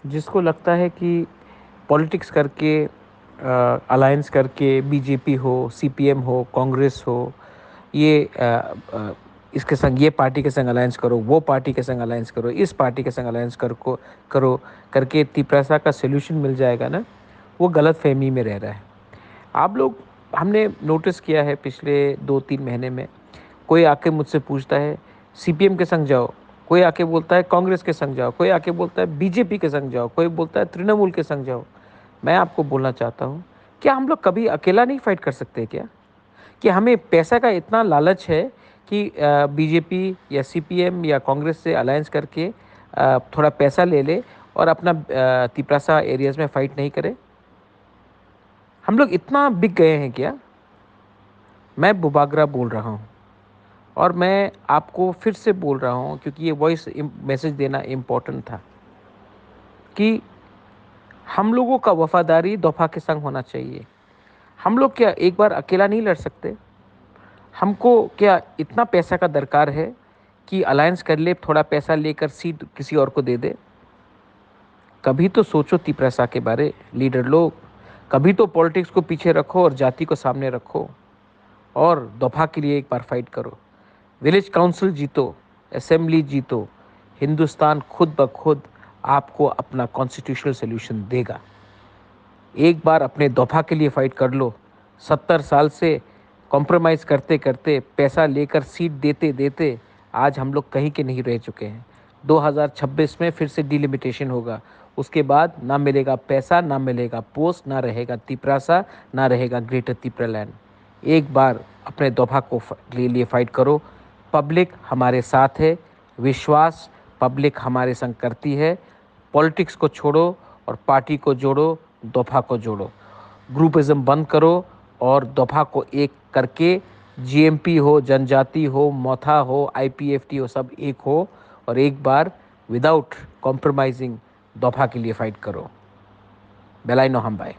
जिसको लगता है कि पॉलिटिक्स करके अलायंस करके बीजेपी हो, सीपीएम हो, कांग्रेस हो, ये इसके संग ये पार्टी के संग अलायंस करो, वो पार्टी के संग अलायंस करो, इस पार्टी के संग अलायंस करो करके तिपरासा का सोल्यूशन मिल जाएगा ना, वो गलत फहमी में रह रहा है। आप लोग हमने नोटिस किया है पिछले 2-3 महीने में, कोई आके मुझसे पूछता है सीपीएम के संग जाओ, कोई आके बोलता है कांग्रेस के संग जाओ, कोई आके बोलता है बीजेपी के संग जाओ, कोई बोलता है तृणमूल के संग जाओ। मैं आपको बोलना चाहता हूँ, क्या हम लोग कभी अकेला नहीं फाइट कर सकते क्या? कि हमें पैसा का इतना लालच है कि बीजेपी या सीपीएम या कांग्रेस से अलायंस करके थोड़ा पैसा ले ले और अपना तिपरासा एरियाज़ में फ़ाइट नहीं करें? हम लोग इतना बिक गए हैं क्या? मैं बुबागरा बोल रहा हूँ और मैं आपको फिर से बोल रहा हूँ क्योंकि ये वॉइस मैसेज देना इम्पोर्टेंट था कि हम लोगों का वफादारी दफा के संग होना चाहिए। हम लोग क्या एक बार अकेला नहीं लड़ सकते? हमको क्या इतना पैसा का दरकार है कि अलायंस कर ले, थोड़ा पैसा लेकर सीट किसी और को दे दे? कभी तो सोचो तिपरासा के बारे, लीडर लोग। कभी तो पॉलिटिक्स को पीछे रखो और जाति को सामने रखो और दफा के लिए एक बार फाइट करो। विलेज काउंसिल जीतो, असेंबली जीतो, हिंदुस्तान खुद ब खुद आपको अपना कॉन्स्टिट्यूशनल सोल्यूशन देगा। एक बार अपने दफा के लिए फाइट कर लो। 70 साल से कॉम्प्रोमाइज़ करते करते, पैसा लेकर सीट देते देते आज हम लोग कहीं के नहीं रह चुके हैं। 2026 में फिर से डिलिमिटेशन होगा। उसके बाद ना मिलेगा पैसा, ना मिलेगा पोस्ट, ना रहेगा तिपरासा, ना रहेगा ग्रेटर तिपरालैंड। एक बार अपने दफा को लिए फाइट करो। पब्लिक हमारे साथ है, विश्वास पब्लिक हमारे संग करती है। पॉलिटिक्स को छोड़ो और पार्टी को जोड़ो, दफा को जोड़ो। ग्रुपिज्म बंद करो और दफा को एक करके जीएमपी हो, जनजाति हो, मोथा हो, आईपीएफटी हो, सब एक हो और एक बार विदाउट कॉम्प्रोमाइजिंग दफा के लिए फाइट करो। बेलाई नो हम बाय।